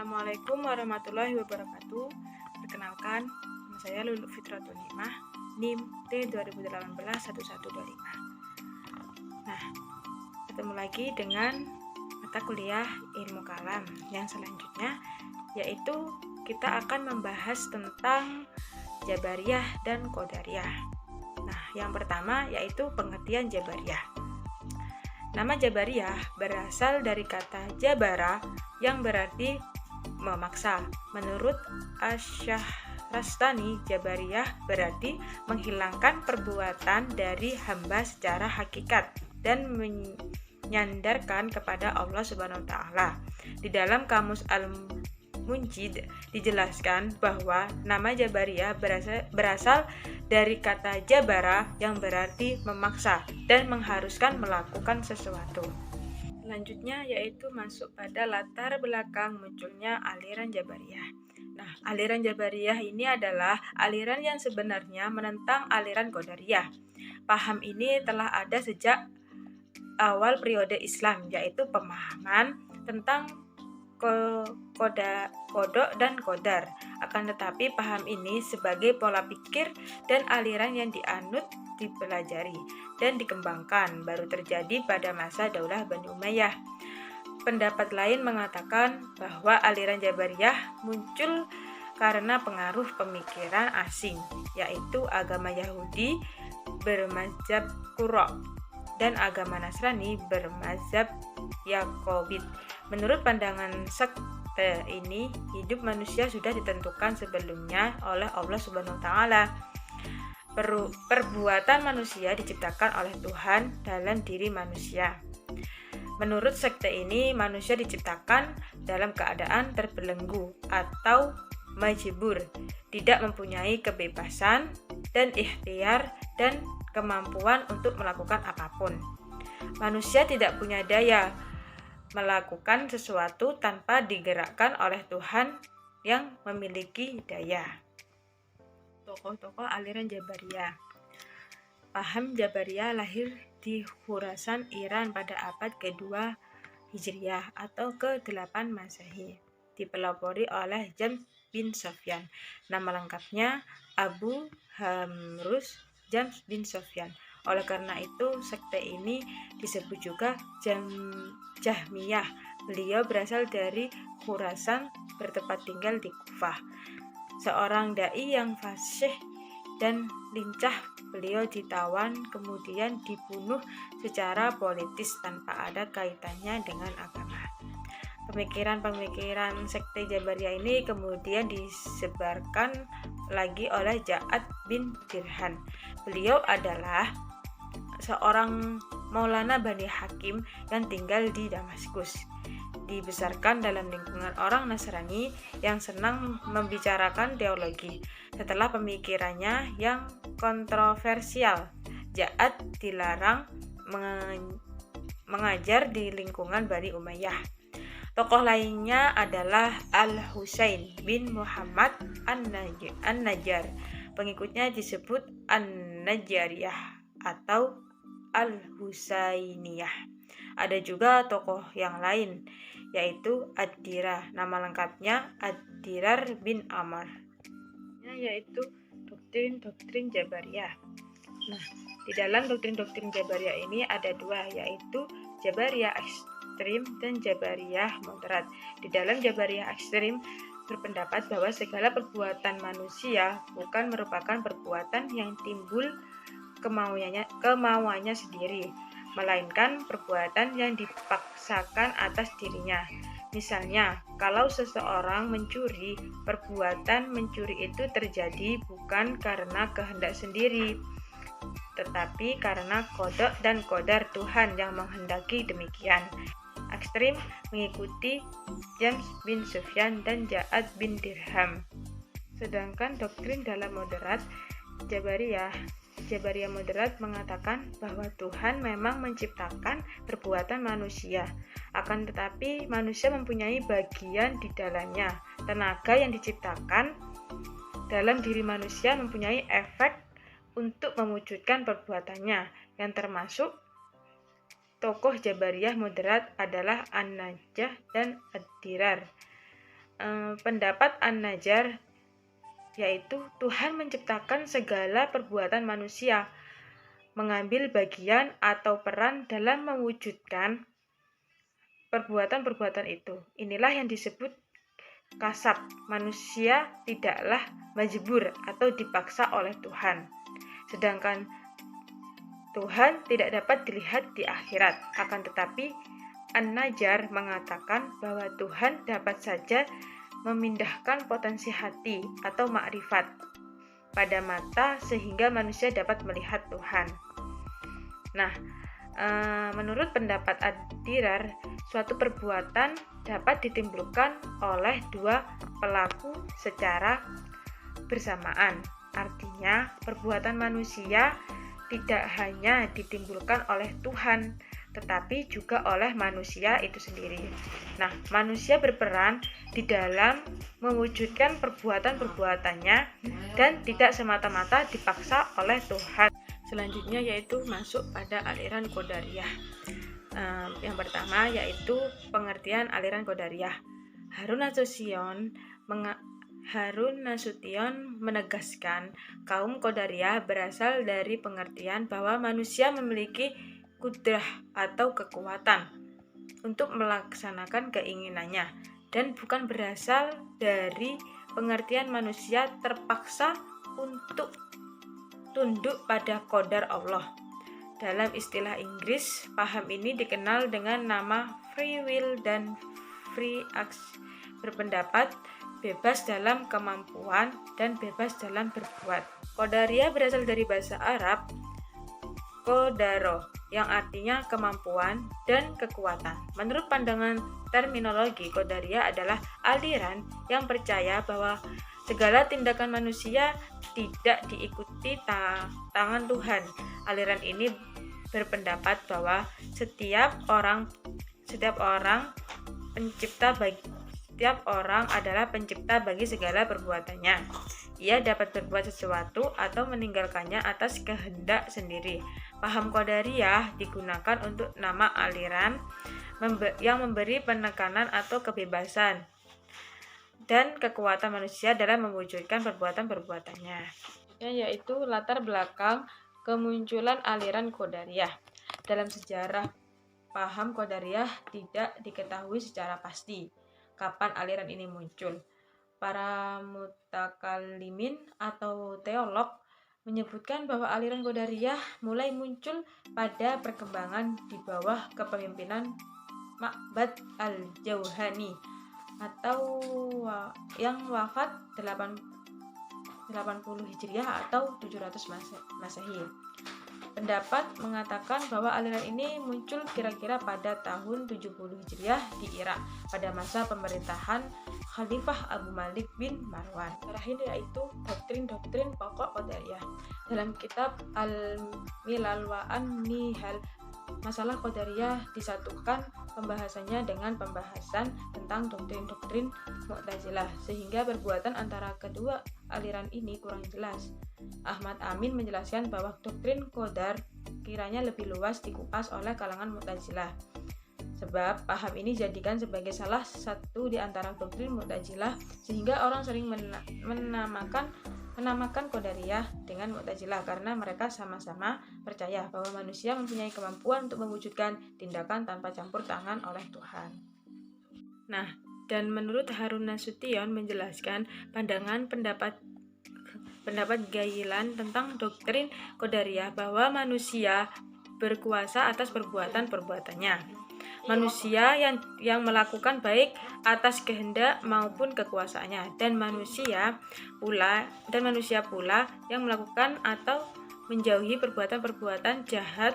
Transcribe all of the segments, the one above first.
Assalamualaikum warahmatullahi wabarakatuh. Perkenalkan, nama saya Lulu Fitratul Nimah, NIM T20181125. Nah, ketemu lagi dengan mata kuliah ilmu kalam yang selanjutnya, yaitu kita akan membahas tentang Jabariyah dan Qadariyah. Nah, yang pertama yaitu pengertian Jabariyah. Nama Jabariyah berasal dari kata jabara yang berarti memaksa. Menurut Asy-Syahrastani, Jabariyah berarti menghilangkan perbuatan dari hamba secara hakikat dan menyandarkan kepada Allah Subhanahu wa taala. Di dalam kamus Al-Munjid dijelaskan bahwa nama Jabariyah berasal dari kata jabara yang berarti memaksa dan mengharuskan melakukan sesuatu. Selanjutnya yaitu masuk pada latar belakang munculnya aliran Jabariyah. Nah, aliran Jabariyah ini adalah aliran yang sebenarnya menentang aliran Qadariyah. Paham ini telah ada sejak awal periode Islam, yaitu pemahaman tentang kodok dan qadar. Akan tetapi paham ini sebagai pola pikir dan aliran yang dianut, dipelajari dan dikembangkan baru terjadi pada masa Daulah Bani Umayyah. Pendapat lain mengatakan bahwa aliran Jabariyah muncul karena pengaruh pemikiran asing, yaitu agama Yahudi bermazhab Qurra dan agama Nasrani bermazhab Yakobit. Menurut pandangan sekte ini, hidup manusia sudah ditentukan sebelumnya oleh Allah Subhanahu wa taala. Perbuatan manusia diciptakan oleh Tuhan dalam diri manusia. Menurut sekte ini, manusia diciptakan dalam keadaan terbelenggu atau majbur, tidak mempunyai kebebasan dan ikhtiar dan kemampuan untuk melakukan apapun. Manusia tidak punya daya melakukan sesuatu tanpa digerakkan oleh Tuhan yang memiliki daya. Tokoh-tokoh aliran Jabariyah. Paham Jabariyah lahir di Khurasan, Iran pada abad ke-2 Hijriah atau ke-8 Masehi. Dipelopori oleh James bin Sofyan. Nama lengkapnya Abu Hamrus James bin Sofyan. Oleh karena itu, sekte ini disebut juga Jahmiyah. Beliau berasal dari Khurasan, bertempat tinggal di Kufah. Seorang dai yang fasih dan lincah, beliau ditawan kemudian dibunuh secara politis tanpa ada kaitannya dengan agama. Pemikiran-pemikiran sekte Jabariyah ini kemudian disebarkan lagi oleh Ja'ad bin Dirhan. Beliau adalah seorang Maulana Bani Hakim yang tinggal di Damaskus. Dibesarkan dalam lingkungan orang Nasrani yang senang membicarakan teologi. Setelah pemikirannya yang kontroversial, Ja'ad dilarang mengajar di lingkungan Bani Umayyah. Tokoh lainnya adalah Al-Husain bin Muhammad An-Najjar. Pengikutnya disebut An-Najjariyah atau Al-Husainiyah. Ada juga tokoh yang lain, yaitu Ad-Dirar. Nama lengkapnya Ad-Dirar bin Amr, yaitu doktrin-doktrin Jabariyah. Nah, di dalam doktrin-doktrin Jabariyah ini ada dua, yaitu Jabariyah ekstrim dan Jabariyah moderat. Di dalam Jabariyah ekstrim berpendapat bahwa segala perbuatan manusia bukan merupakan perbuatan yang timbul kemauannya sendiri, melainkan perbuatan yang dipaksakan atas dirinya. Misalnya, kalau seseorang mencuri, perbuatan mencuri itu terjadi bukan karena kehendak sendiri, tetapi karena qada dan qadar Tuhan yang menghendaki demikian. Ekstrim mengikuti James bin Sufyan dan Ja'ad bin Dirham. Sedangkan doktrin dalam moderat Jabariyah moderat mengatakan bahwa Tuhan memang menciptakan perbuatan manusia, akan tetapi manusia mempunyai bagian di dalamnya. Tenaga yang diciptakan dalam diri manusia mempunyai efek untuk mewujudkan perbuatannya, yang termasuk tokoh Jabariyah moderat adalah An-Najjar dan Ad-Dirar. pendapat An-Najjar, yaitu Tuhan menciptakan segala perbuatan manusia, mengambil bagian atau peran dalam mewujudkan perbuatan-perbuatan itu. Inilah yang disebut kasab. Manusia tidaklah majbur atau dipaksa oleh Tuhan. Sedangkan Tuhan tidak dapat dilihat di akhirat. Akan tetapi An-Najjar mengatakan bahwa Tuhan dapat saja memindahkan potensi hati atau makrifat pada mata sehingga manusia dapat melihat Tuhan. Nah, menurut pendapat Ad-Dirar, suatu perbuatan dapat ditimbulkan oleh dua pelaku secara bersamaan. Artinya, perbuatan manusia tidak hanya ditimbulkan oleh Tuhan, tetapi juga oleh manusia itu sendiri. Nah, manusia berperan di dalam mewujudkan perbuatan-perbuatannya dan tidak semata-mata dipaksa oleh Tuhan. Selanjutnya yaitu masuk pada aliran Qadariyah. Yang pertama yaitu pengertian aliran Qadariyah. Harun Nasution menegaskan kaum Qadariyah berasal dari pengertian bahwa manusia memiliki kudrah atau kekuatan untuk melaksanakan keinginannya dan bukan berasal dari pengertian manusia terpaksa untuk tunduk pada qadar Allah. Dalam istilah Inggris, paham ini dikenal dengan nama free will dan free action, berpendapat bebas dalam kemampuan dan bebas dalam berbuat. Qadariyah berasal dari bahasa Arab qadaro, yang artinya kemampuan dan kekuatan. Menurut pandangan terminologi, Qadariyah adalah aliran yang percaya bahwa segala tindakan manusia tidak diikuti tangan Tuhan. Aliran ini berpendapat bahwa setiap orang adalah pencipta bagi segala perbuatannya. Ia dapat berbuat sesuatu atau meninggalkannya atas kehendak sendiri. Paham Qadariyah digunakan untuk nama aliran yang memberi penekanan atau kebebasan dan kekuatan manusia dalam mewujudkan perbuatan-perbuatannya. Yaitu latar belakang kemunculan aliran Qadariyah. Dalam sejarah, paham Qadariyah tidak diketahui secara pasti kapan aliran ini muncul. Para mutakallimin atau teolog menyebutkan bahwa aliran Qadariyah mulai muncul pada perkembangan di bawah kepemimpinan Ma'bad al-Jauhani atau yang wafat 80 Hijriah atau 700 Masehi. Pendapat mengatakan bahwa aliran ini muncul kira-kira pada tahun 70 Hijriah di Irak pada masa pemerintahan Khalifah Abu Malik bin Marwan. Terakhir yaitu doktrin-doktrin pokok Qadariyah. Dalam kitab Al-Milal wa An-Nihal, masalah Qadariyah disatukan pembahasannya dengan pembahasan tentang doktrin-doktrin Mu'tazilah, sehingga perbuatan antara kedua aliran ini kurang jelas. Ahmad Amin menjelaskan bahwa doktrin Qadar kiranya lebih luas dikupas oleh kalangan Mu'tazilah, sebab paham ini dijadikan sebagai salah satu di antara doktrin Mu'tazilah, sehingga orang sering menamakan Qadariyah dengan Mu'tazilah karena mereka sama-sama percaya bahwa manusia mempunyai kemampuan untuk mewujudkan tindakan tanpa campur tangan oleh Tuhan. Nah, dan menurut Harun Nasution menjelaskan pendapat Gailan tentang doktrin Qadariyah bahwa manusia berkuasa atas perbuatan-perbuatannya. Manusia yang melakukan baik atas kehendak maupun kekuasaannya, dan manusia pula yang melakukan atau menjauhi perbuatan-perbuatan jahat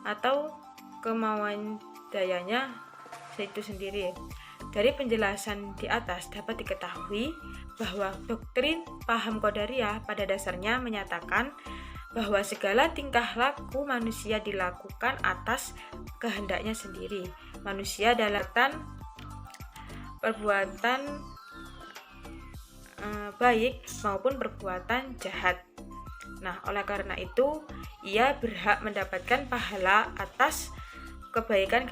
atau kemauan dayanya itu sendiri. Dari penjelasan di atas dapat diketahui bahwa doktrin paham Qadariyah pada dasarnya menyatakan bahwa segala tingkah laku manusia dilakukan atas kehendaknya sendiri. Manusia dalam perbuatan baik maupun perbuatan jahat. Nah, oleh karena itu, ia berhak mendapatkan pahala atas kebaikan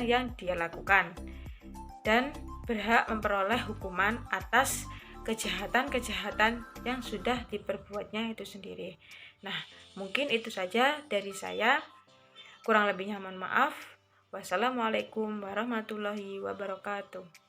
yang dia lakukan. Dan berhak memperoleh hukuman atas kejahatan-kejahatan yang sudah diperbuatnya itu sendiri. Nah, mungkin itu saja dari saya. Kurang lebihnya mohon maaf. Wassalamualaikum warahmatullahi wabarakatuh.